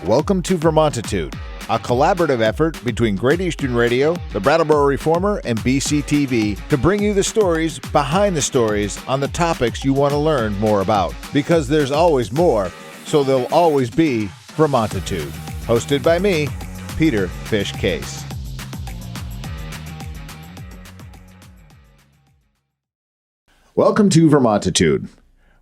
Welcome to Vermontitude, a collaborative effort between Great Eastern Radio, the Brattleboro Reformer, and BCTV to bring you the stories behind the stories on the topics you want to learn more about. Because there's always more, so there'll always be Vermontitude. Hosted by me, Peter Fish Case. Welcome to Vermontitude.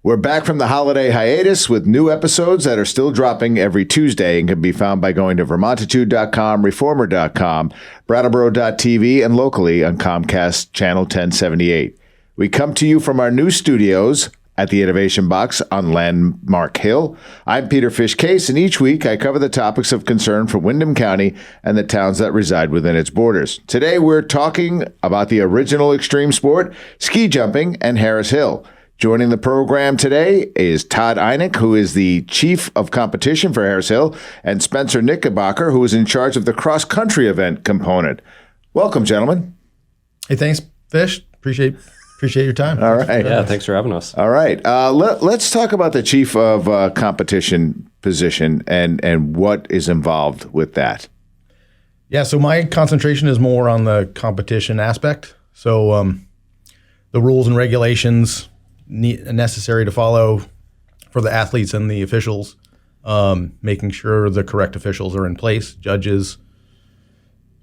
We're back from the holiday hiatus with new episodes that are still dropping every Tuesday and can be found by going to vermontitude.com, reformer.com, brattleboro.tv, and locally on Comcast Channel 1078. We come to you from our new studios at the Innovation Box on Landmark Hill. I'm Peter Fish Case, and each week I cover the topics of concern for Windham County and the towns that reside within its borders. Today we're talking about the original extreme sport, ski jumping, and Harris Hill. Joining the program today is Todd Einig, who is the Chief of Competition for Harris Hill, and Spencer Knickerbocker, who is in charge of the cross-country event component. Welcome, gentlemen. Hey, thanks, Fish. Appreciate your time. All right. Yeah, thanks for having us. All right. Let's talk about the Chief of Competition position and what is involved with that. Yeah, so my concentration is more on the competition aspect. So the rules and regulations necessary to follow for the athletes and the officials, making sure the correct officials are in place, judges,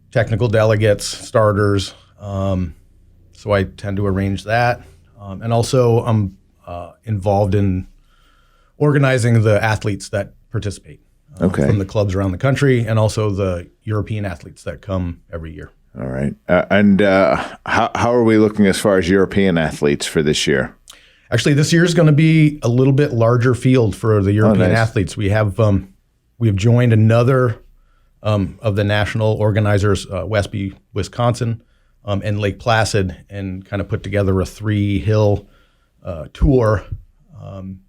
technical delegates, starters. So I tend to arrange that. And also I'm involved in organizing the athletes that participate from the clubs around the country, and also the European athletes that come every year. All right. How are we looking as far as European athletes for this year? Actually, this year is going to be a little bit larger field for the European athletes. We have joined another of the national organizers, Westby, Wisconsin, and Lake Placid, and kind of put together a 3-hill tour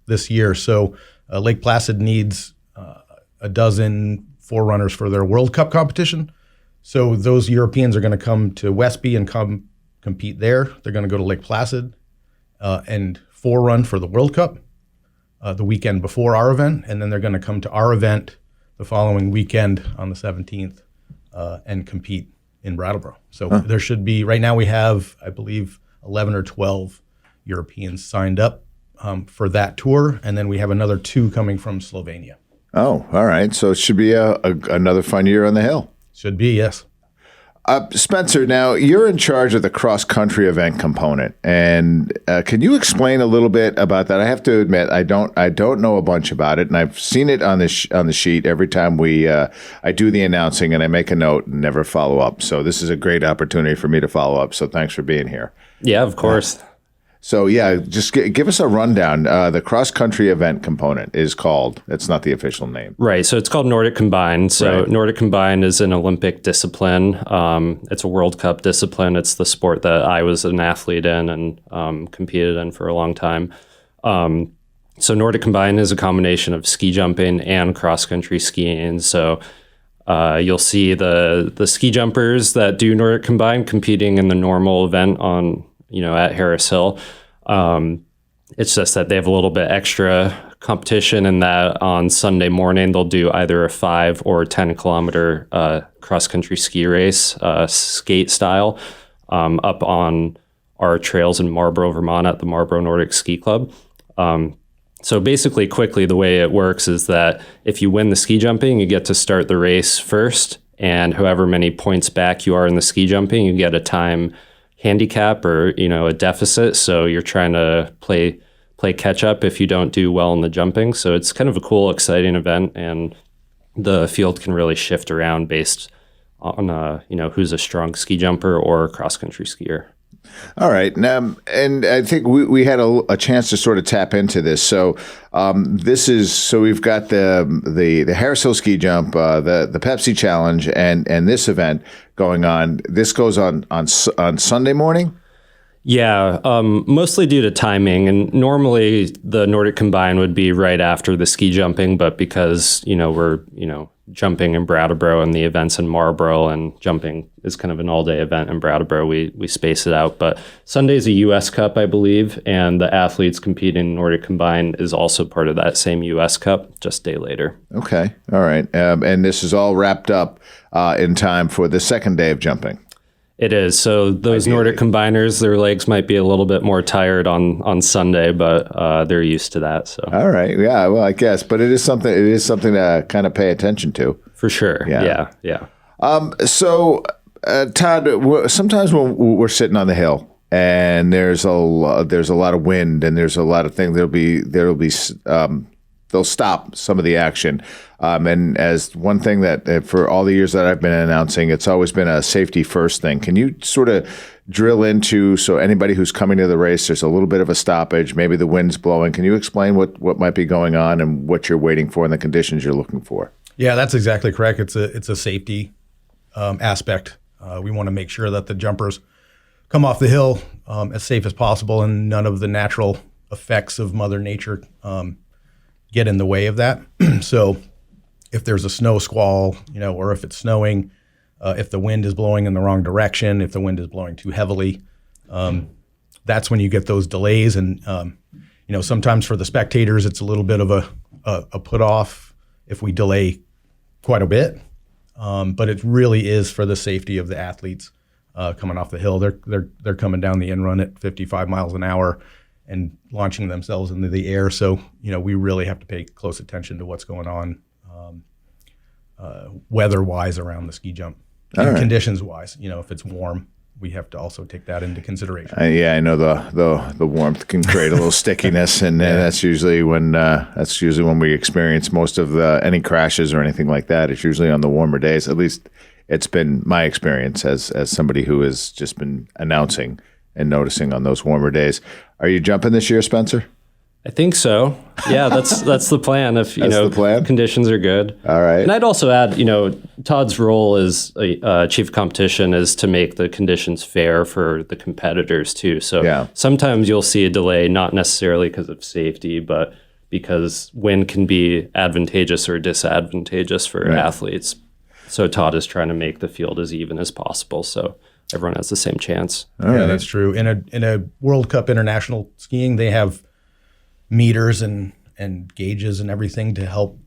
this year. So Lake Placid needs a dozen forerunners for their World Cup competition. So those Europeans are going to come to Westby and compete there. They're going to go to Lake Placid and forerun for the World Cup the weekend before our event, and then they're going to come to our event the following weekend on the 17th and compete in Brattleboro. So there should be, right now we have, I believe, 11 or 12 Europeans signed up for that tour, and then we have another 2 coming from Slovenia. Oh, all right. So it should be another fun year on the Hill. Should be, yes. Spencer, now you're in charge of the cross-country event component, and can you explain a little bit about that? I have to admit, I don't know a bunch about it, and I've seen it on the sheet every time I do the announcing, and I make a note and never follow up. So this is a great opportunity for me to follow up. So thanks for being here. Yeah, of course. So yeah, just give us a rundown. The cross-country event component is called, it's not the official name. Right, so it's called Nordic Combined. So Right. Nordic Combined is an Olympic discipline. It's a World Cup discipline. It's the sport that I was an athlete in and competed in for a long time. So Nordic Combined is a combination of ski jumping and cross-country skiing. So you'll see the ski jumpers that do Nordic Combined competing in the normal event at Harris Hill. It's just that they have a little bit extra competition in that on Sunday morning they'll do either a 5 or 10 kilometer cross-country ski race, skate style, up on our trails in Marlboro, Vermont at the Marlboro Nordic Ski Club. So basically, quickly, the way it works is that if you win the ski jumping, you get to start the race first, and however many points back you are in the ski jumping, you get a time handicap or a deficit, so you're trying to play catch up if you don't do well in the jumping. So it's kind of a cool, exciting event, and the field can really shift around based on who's a strong ski jumper or cross country skier. All right. Now, and I think we had a chance to sort of tap into this. So we've got the Harris Hill ski jump, the Pepsi Challenge, and this event going on. This goes on Sunday morning? Yeah, mostly due to timing. And normally the Nordic Combine would be right after the ski jumping, but because, we're, jumping in Brattleboro and the events in Marlborough, and jumping is kind of an all-day event in Brattleboro, we space it out. But Sunday's a U.S. Cup, I believe, and the athletes competing in Nordic Combine is also part of that same U.S. Cup, just a day later. Okay, all right. And this is all wrapped up in time for the second day of jumping. It is. So those Ideally. Nordic combiners, their legs might be a little bit more tired on Sunday, but they're used to that. So All right. Yeah. Well, I guess, but it is something to kind of pay attention to. for sure. Yeah. Yeah. So, Todd, sometimes when we're sitting on the hill and there's a lot of wind and there's a lot of things, they'll stop some of the action. And as one thing that for all the years that I've been announcing, it's always been a safety first thing. Can you sort of drill into, so anybody who's coming to the race, there's a little bit of a stoppage, maybe the wind's blowing. Can you explain what might be going on and what you're waiting for and the conditions you're looking for? Yeah, that's exactly correct. It's a safety aspect. We want to make sure that the jumpers come off the hill as safe as possible, and none of the natural effects of Mother Nature get in the way of that. So if there's a snow squall, or if it's snowing, if the wind is blowing in the wrong direction, if the wind is blowing too heavily, that's when you get those delays. And, sometimes for the spectators, it's a little bit of a put off if we delay quite a bit. But it really is for the safety of the athletes coming off the hill. They're coming down the in run at 55 miles an hour and launching themselves into the air. So, we really have to pay close attention to what's going on weather-wise around the ski jump. And conditions-wise, if it's warm, we have to also take that into consideration. I know the warmth can create a little stickiness, and that's usually when we experience most of any crashes or anything like that. It's usually on the warmer days. At least it's been my experience as somebody who has just been announcing and noticing on those warmer days. Are you jumping this year, Spencer? I think so. Yeah, that's the plan. If the plan? Conditions are good. All right. And I'd also add, Todd's role as chief competition is to make the conditions fair for the competitors too. So sometimes you'll see a delay, not necessarily because of safety, but because wind can be advantageous or disadvantageous for athletes. So Todd is trying to make the field as even as possible, so everyone has the same chance. Yeah, that's true. In a World Cup international skiing, they have meters and gauges and everything to help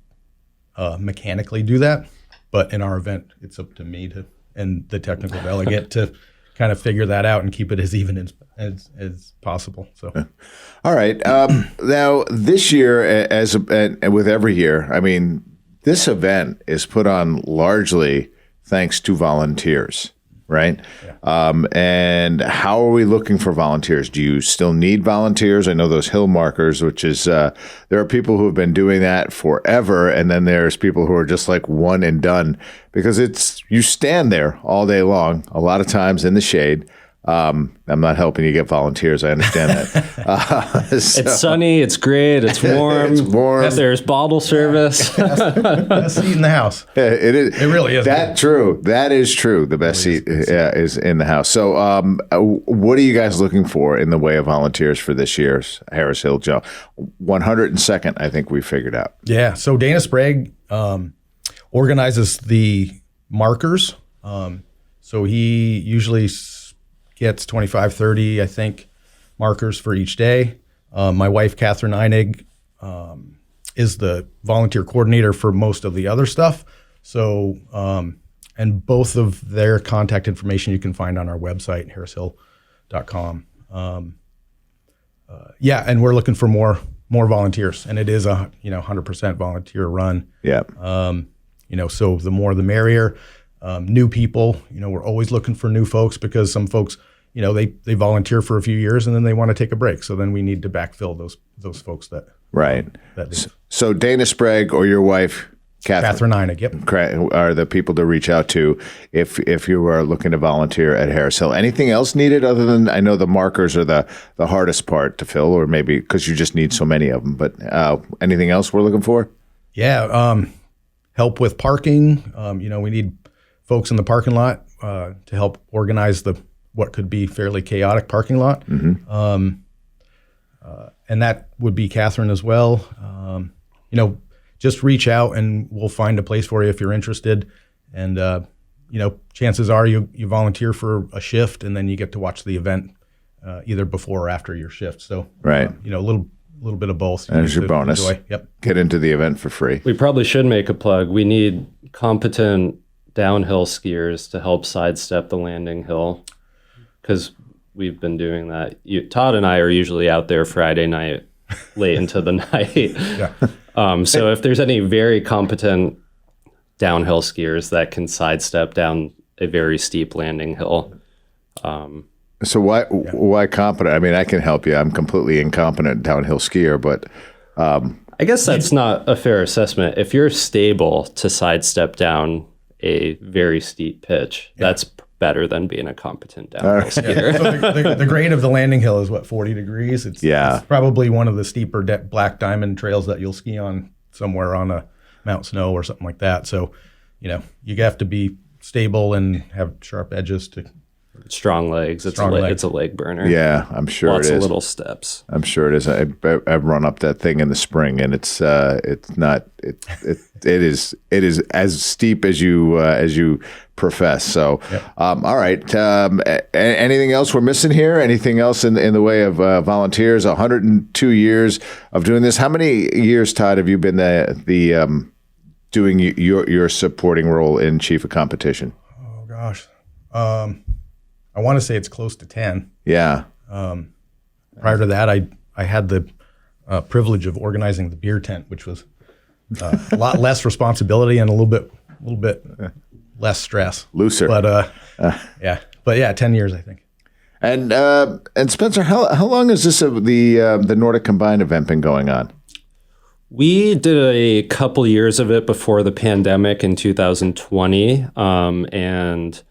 mechanically do that. But in our event, it's up to me and the technical delegate to kind of figure that out and keep it as even as possible. So, all right. Now this year, as with every year, I mean, this event is put on largely thanks to volunteers. Right? Yeah. And how are we looking for volunteers? Do you still need volunteers? I know those hill markers, which is, there are people who have been doing that forever. And then there's people who are just like one and done, because you stand there all day long, a lot of times in the shade. I'm not helping you get volunteers. I understand that. It's sunny. It's great. It's warm. It's warm. There's bottle service. Best seat in the house. It is. It really is. True. That is true. The best seat is in the house. So what are you guys looking for in the way of volunteers for this year's Harris Hill Jump? 102nd, I think we figured out. Yeah. So Dana Sprague organizes the markers. So he usually gets 25, 30, I think, markers for each day. My wife, Catherine Einig, is the volunteer coordinator for most of the other stuff. So, and both of their contact information you can find on our website, harrishill.com. And we're looking for more volunteers, and it is a 100% volunteer run. Yeah. So the more the merrier. New people, we're always looking for new folks, because some folks, they volunteer for a few years and then they want to take a break. So then we need to backfill those folks that. Right. That so Dana Sprague or your wife, Catherine Einig, yep, are the people to reach out to if you are looking to volunteer at Harris Hill. Anything else needed other than, I know the markers are the hardest part to fill, or maybe because you just need so many of them, but anything else we're looking for? Yeah. Help with parking. We need folks in the parking lot to help organize the what could be fairly chaotic parking lot. And that would be Catherine as well. Just reach out and we'll find a place for you if you're interested. And, chances are you volunteer for a shift and then you get to watch the event either before or after your shift. So, right. A little bit of both. There's your bonus. Enjoy. Yep. Get into the event for free. We probably should make a plug. We need competent downhill skiers to help sidestep the landing hill because we've been doing that. Todd and I are usually out there Friday night, late into the night. Yeah. So if there's any very competent downhill skiers that can sidestep down a very steep landing hill. So why competent? I mean, I can help you. I'm completely incompetent downhill skier, but I guess that's not a fair assessment. If you're stable to sidestep down a very steep pitch, that's better than being a competent downhill skier. So the grade of the landing hill is 40 degrees. It's probably one of the steeper black diamond trails that you'll ski on somewhere on a Mount Snow or something like that. So, you have to be stable and have sharp edges to. Strong legs. It's a leg burner. Yeah, I'm sure Lots it is. of little steps. I'm sure it is. I've run up that thing in the spring, and it's not. It is as steep as you profess. So, all right. Anything else we're missing here? Anything else in the way of volunteers? 102 years of doing this. How many years, Todd, have you been the doing your supporting role in Chief of Competition? Oh gosh. I want to say it's close to 10. Yeah. Prior to that, I had the privilege of organizing the beer tent, which was a lot less responsibility and a little bit less stress. Looser. But 10 years, I think. And Spencer, how long has the Nordic Combined event been going on? We did a couple years of it before the pandemic in 2020, and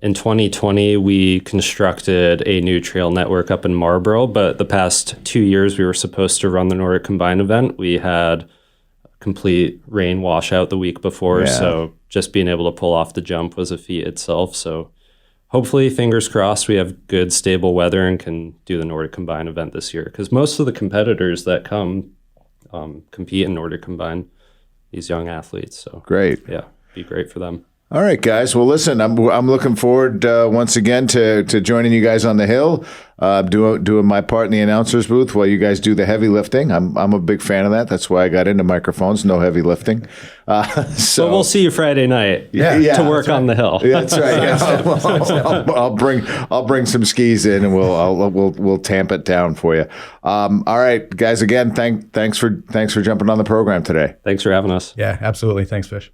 in 2020, we constructed a new trail network up in Marlboro, but the past 2 years, we were supposed to run the Nordic Combined event. We had complete rain washout the week before, so just being able to pull off the jump was a feat itself. So hopefully, fingers crossed, we have good, stable weather and can do the Nordic Combined event this year, because most of the competitors that come compete in Nordic Combined, these young athletes. So great. Yeah, be great for them. All right, guys. Well, listen, I'm looking forward once again to joining you guys on the hill, doing my part in the announcer's booth while you guys do the heavy lifting. I'm a big fan of that. That's why I got into microphones. No heavy lifting. So we'll see you Friday night. To work on the hill. Yeah, that's right. Yeah. I'll bring some skis in and we'll tamp it down for you. All right, guys. Again, thanks for jumping on the program today. Thanks for having us. Yeah, absolutely. Thanks, Fish.